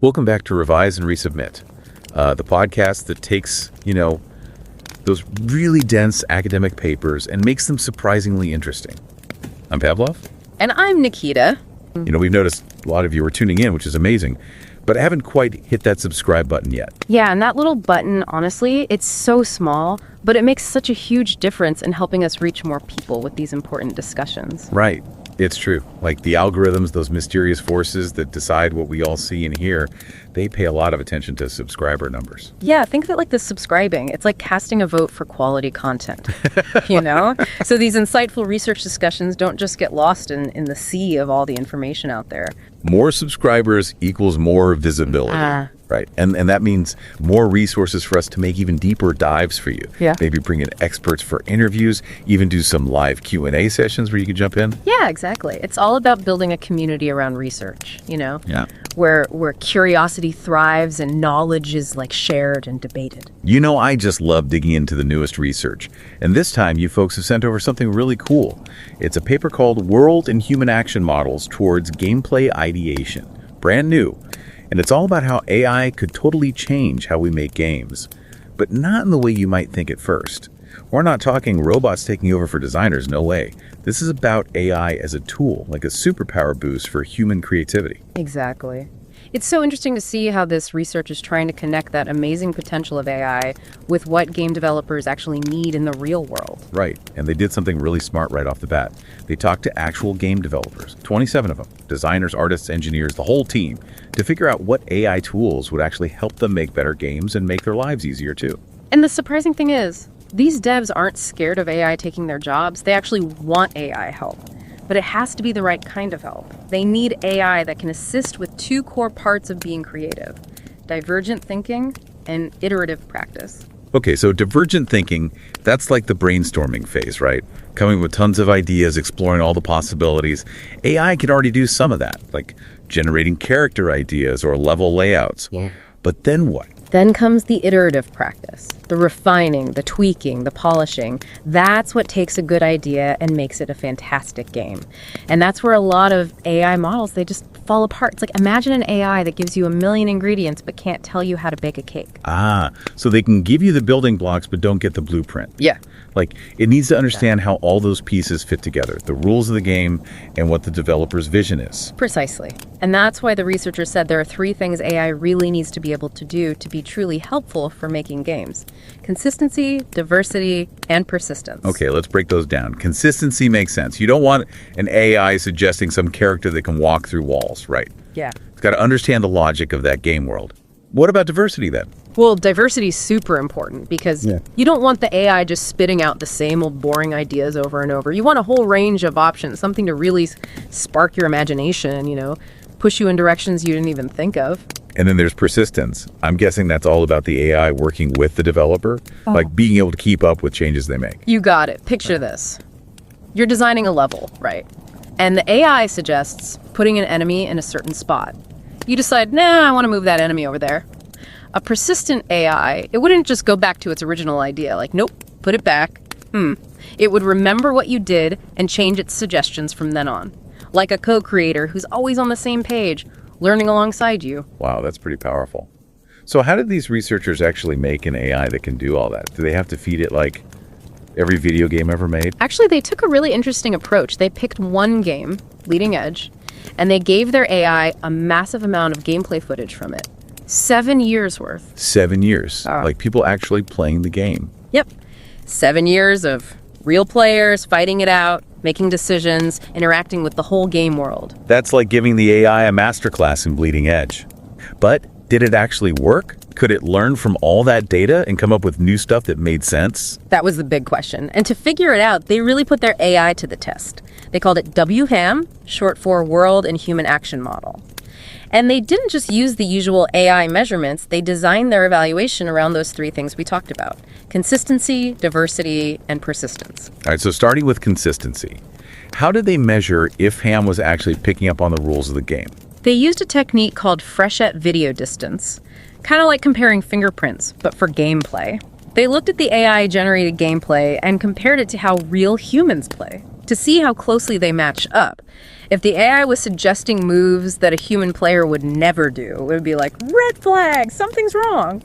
Welcome back to Revise and Resubmit, the podcast that takes, those really dense academic papers and makes them surprisingly interesting. I'm Pavlov. And I'm Nikita. We've noticed a lot of you are tuning in, which is amazing, but I haven't quite hit that subscribe button yet. Yeah, and that little button, honestly, it's so small, but it makes such a huge difference in helping us reach more people with these important discussions. Right. It's true. Like the algorithms, those mysterious forces that decide what we all see and hear, they pay a lot of attention to subscriber numbers. Yeah, think of it like the subscribing. It's like casting a vote for quality content, So these insightful research discussions don't just get lost in the sea of all the information out there. More subscribers equals more visibility. Right. And that means more resources for us to make even deeper dives for you. Yeah. Maybe bring in experts for interviews, even do some live Q&A sessions where you can jump in. Yeah, exactly. It's all about building a community around research, Yeah. where curiosity thrives and knowledge is like shared and debated. I just love digging into the newest research. And this time you folks have sent over something really cool. It's a paper called World and Human Action Models Towards Gameplay Ideation. Brand new. And it's all about how AI could totally change how we make games, but not in the way you might think at first. We're not talking robots taking over for designers, no way. This is about AI as a tool, like a superpower boost for human creativity. Exactly. It's so interesting to see how this research is trying to connect that amazing potential of AI with what game developers actually need in the real world. Right, and they did something really smart right off the bat. They talked to actual game developers, 27 of them, designers, artists, engineers, the whole team, to figure out what AI tools would actually help them make better games and make their lives easier too. And the surprising thing is, these devs aren't scared of AI taking their jobs. They actually want AI help. But it has to be the right kind of help. They need AI that can assist with two core parts of being creative: divergent thinking and iterative practice. Okay, so divergent thinking, that's like the brainstorming phase, right? Coming with tons of ideas, exploring all the possibilities. AI can already do some of that, like generating character ideas or level layouts. Yeah. But then what? Then comes the iterative practice, the refining, the tweaking, the polishing. That's what takes a good idea and makes it a fantastic game. And that's where a lot of AI models, they just fall apart. It's like, imagine an AI that gives you a million ingredients but can't tell you how to bake a cake. So they can give you the building blocks but don't get the blueprint. Yeah. Like, it needs to understand how all those pieces fit together, the rules of the game and what the developer's vision is. Precisely. And that's why the researchers said there are 3 things AI really needs to be able to do to be truly helpful for making games: consistency, diversity, and persistence. Okay, let's break those down. Consistency makes sense. You don't want an AI suggesting some character that can walk through walls, right? Yeah. It's got to understand the logic of that game world. What about diversity then? Well, diversity is super important because you don't want the AI just spitting out the same old boring ideas over and over. You want a whole range of options, something to really spark your imagination, push you in directions you didn't even think of. And then there's persistence. I'm guessing that's all about the AI working with the developer, like being able to keep up with changes they make. You got it. Picture this. You're designing a level, right? And the AI suggests putting an enemy in a certain spot. You decide, nah, I want to move that enemy over there. A persistent AI, it wouldn't just go back to its original idea, like, nope, put it back. It would remember what you did and change its suggestions from then on. Like a co-creator who's always on the same page, learning alongside you. Wow, that's pretty powerful. So how did these researchers actually make an AI that can do all that? Do they have to feed it like every video game ever made? Actually, they took a really interesting approach. They picked one game, Leading Edge, and they gave their AI a massive amount of gameplay footage from it. 7 years worth. 7 years. Like people actually playing the game. Yep. 7 years of real players fighting it out, making decisions, interacting with the whole game world. That's like giving the AI a masterclass in Bleeding Edge. But did it actually work? Could it learn from all that data and come up with new stuff that made sense? That was the big question. And to figure it out, they really put their AI to the test. They called it WHAM, short for World and Human Action Model. And they didn't just use the usual AI measurements, they designed their evaluation around those 3 things we talked about: consistency, diversity, and persistence. All right, so starting with consistency. How did they measure if Ham was actually picking up on the rules of the game? They used a technique called freshet video distance, kind of like comparing fingerprints, but for gameplay. They looked at the AI-generated gameplay and compared it to how real humans play, to see how closely they match up. If the AI was suggesting moves that a human player would never do, it would be like, red flag, something's wrong.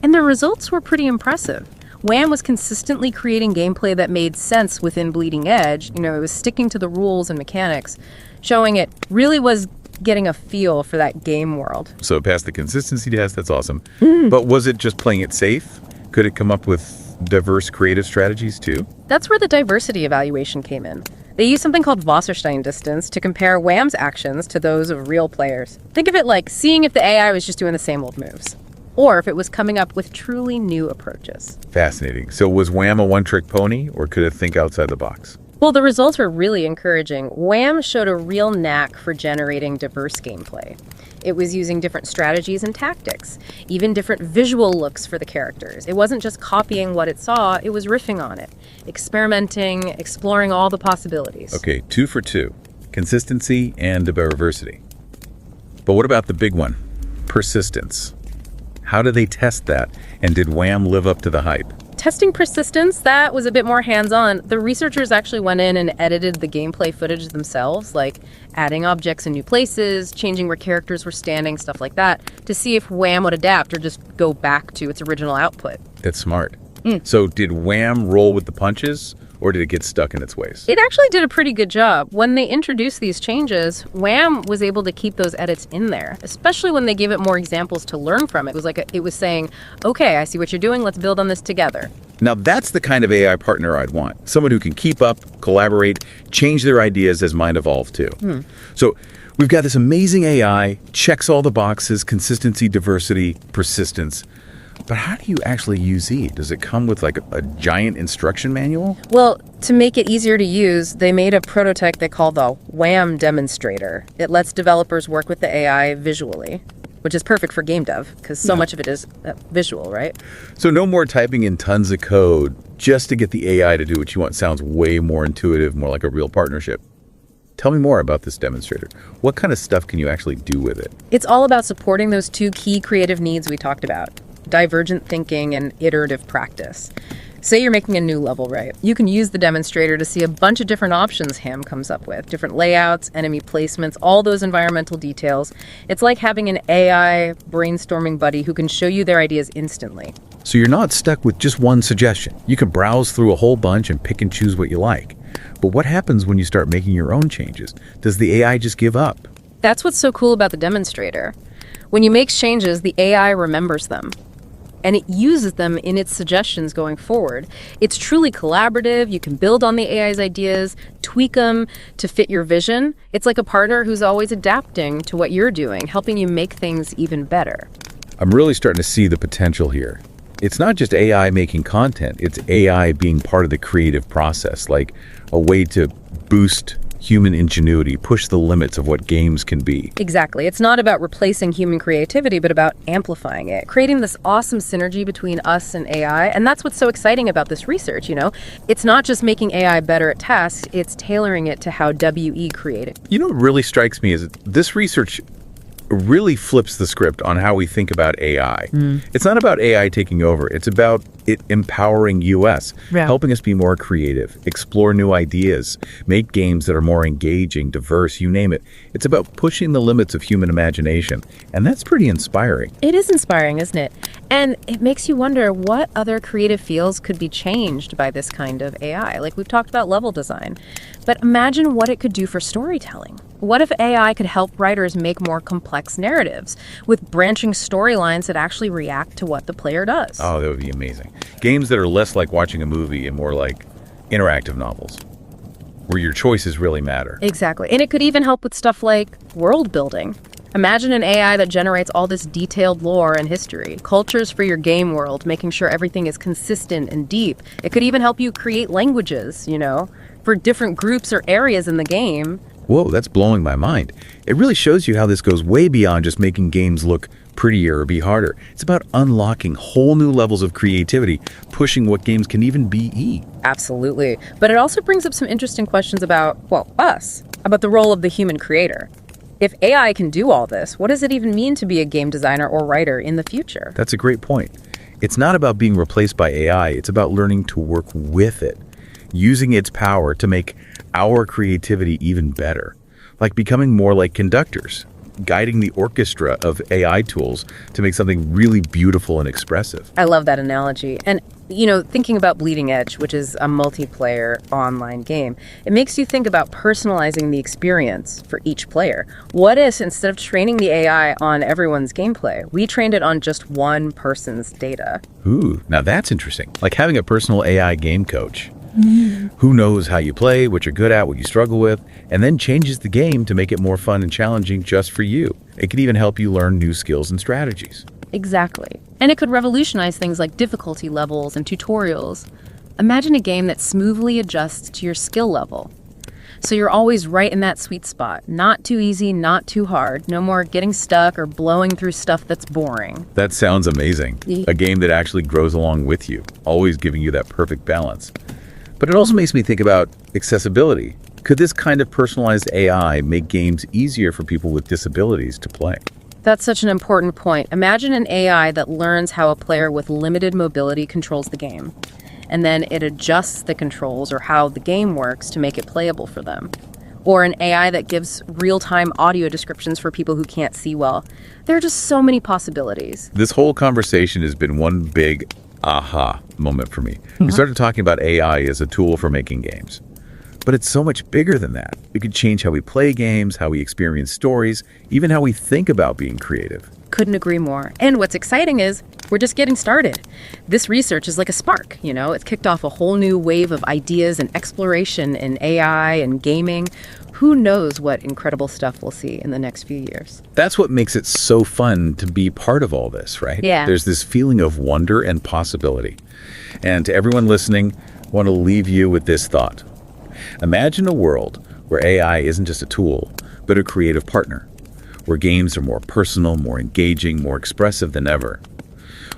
And the results were pretty impressive. WHAM was consistently creating gameplay that made sense within Bleeding Edge. It was sticking to the rules and mechanics, showing it really was getting a feel for that game world. So it passed the consistency test. That's awesome. But was it just playing it safe? Could it come up with diverse creative strategies too? That's where the diversity evaluation came in. They used something called Wasserstein distance to compare WHAM's actions to those of real players. Think of it like seeing if the AI was just doing the same old moves, or if it was coming up with truly new approaches. Fascinating. So was WHAM a one-trick pony, or could it think outside the box? Well, the results were really encouraging. WHAM showed a real knack for generating diverse gameplay. It was using different strategies and tactics, even different visual looks for the characters. It wasn't just copying what it saw, it was riffing on it, experimenting, exploring all the possibilities. Okay, 2 for 2. Consistency and diversity. But what about the big one? Persistence. How did they test that? And did WHAM live up to the hype? Testing persistence, that was a bit more hands-on. The researchers actually went in and edited the gameplay footage themselves, like adding objects in new places, changing where characters were standing, stuff like that, to see if WHAM would adapt or just go back to its original output. That's smart. So did WHAM roll with the punches, or did it get stuck in its ways? It actually did a pretty good job. When they introduced these changes, WHAM was able to keep those edits in there, especially when they gave it more examples to learn from. It was like it was saying, okay, I see what you're doing, let's build on this together. Now that's the kind of AI partner I'd want. Someone who can keep up, collaborate, change their ideas as mine evolve too. So we've got this amazing AI, checks all the boxes, consistency, diversity, persistence. But how do you actually use it? Does it come with like a giant instruction manual? Well, to make it easier to use, they made a prototype they call the WHAM demonstrator. It lets developers work with the AI visually, which is perfect for game dev because so much of it is visual, right? So no more typing in tons of code just to get the AI to do what you want. Sounds way more intuitive, more like a real partnership. Tell me more about this demonstrator. What kind of stuff can you actually do with it? It's all about supporting those two key creative needs we talked about: divergent thinking and iterative practice. Say you're making a new level, right? You can use the demonstrator to see a bunch of different options HAM comes up with, different layouts, enemy placements, all those environmental details. It's like having an AI brainstorming buddy who can show you their ideas instantly. So you're not stuck with just one suggestion. You can browse through a whole bunch and pick and choose what you like. But what happens when you start making your own changes? Does the AI just give up? That's what's so cool about the demonstrator. When you make changes, the AI remembers them, and it uses them in its suggestions going forward. It's truly collaborative. You can build on the AI's ideas, tweak them to fit your vision. It's like a partner who's always adapting to what you're doing, helping you make things even better. I'm really starting to see the potential here. It's not just AI making content, it's AI being part of the creative process, like a way to boost human ingenuity, push the limits of what games can be. Exactly. It's not about replacing human creativity, but about amplifying it, creating this awesome synergy between us and AI. And that's what's so exciting about this research, It's not just making AI better at tasks, it's tailoring it to how WE created. What really strikes me is that this research really flips the script on how we think about AI. It's not about AI taking over. It's about it empowering us, helping us be more creative, explore new ideas, make games that are more engaging, diverse, you name it. It's about pushing the limits of human imagination. And that's pretty inspiring. It is inspiring, isn't it? And it makes you wonder what other creative fields could be changed by this kind of AI. Like we've talked about level design. But imagine what it could do for storytelling. What if AI could help writers make more complex narratives with branching storylines that actually react to what the player does? Oh, that would be amazing. Games that are less like watching a movie and more like interactive novels, where your choices really matter. Exactly. And it could even help with stuff like world building. Imagine an AI that generates all this detailed lore and history, cultures for your game world, making sure everything is consistent and deep. It could even help you create languages, for different groups or areas in the game. Whoa, that's blowing my mind. It really shows you how this goes way beyond just making games look prettier or be harder. It's about unlocking whole new levels of creativity, pushing what games can even be. Absolutely. But it also brings up some interesting questions about, us, about the role of the human creator. If AI can do all this, what does it even mean to be a game designer or writer in the future? That's a great point. It's not about being replaced by AI, it's about learning to work with it. using its power to make our creativity even better, like becoming more like conductors, guiding the orchestra of AI tools to make something really beautiful and expressive. I love that analogy. And, thinking about Bleeding Edge, which is a multiplayer online game, it makes you think about personalizing the experience for each player. What if, instead of training the AI on everyone's gameplay, we trained it on just one person's data? Ooh, now that's interesting. Like having a personal AI game coach. Who knows how you play, what you're good at, what you struggle with, and then changes the game to make it more fun and challenging just for you. It could even help you learn new skills and strategies. Exactly. And it could revolutionize things like difficulty levels and tutorials. Imagine a game that smoothly adjusts to your skill level. So you're always right in that sweet spot. Not too easy, not too hard. No more getting stuck or blowing through stuff that's boring. That sounds amazing. A game that actually grows along with you, always giving you that perfect balance. But it also makes me think about accessibility. Could this kind of personalized AI make games easier for people with disabilities to play? That's such an important point. Imagine an AI that learns how a player with limited mobility controls the game, and then it adjusts the controls or how the game works to make it playable for them. Or an AI that gives real-time audio descriptions for people who can't see well. There are just so many possibilities. This whole conversation has been one big aha moment for me. We started talking about AI as a tool for making games. But it's so much bigger than that. It could change how we play games, how we experience stories, even how we think about being creative. Couldn't agree more. And what's exciting is we're just getting started. This research is like a spark, It's kicked off a whole new wave of ideas and exploration in AI and gaming. Who knows what incredible stuff we'll see in the next few years. That's what makes it so fun to be part of all this, right? Yeah. There's this feeling of wonder and possibility. And to everyone listening, I want to leave you with this thought. Imagine a world where AI isn't just a tool, but a creative partner, where games are more personal, more engaging, more expressive than ever.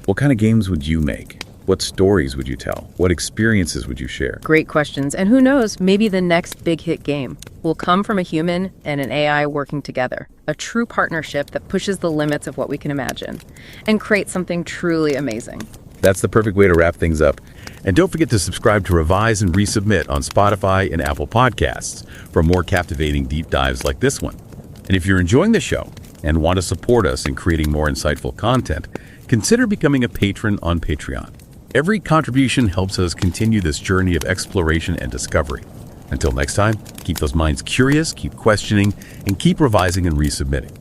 What kind of games would you make? What stories would you tell? What experiences would you share? Great questions. And who knows, maybe the next big hit game will come from a human and an AI working together. A true partnership that pushes the limits of what we can imagine and creates something truly amazing. That's the perfect way to wrap things up. And don't forget to subscribe to Revise and Resubmit on Spotify and Apple Podcasts for more captivating deep dives like this one. And if you're enjoying the show and want to support us in creating more insightful content, consider becoming a patron on Patreon. Every contribution helps us continue this journey of exploration and discovery. Until next time, keep those minds curious, keep questioning, and keep revising and resubmitting.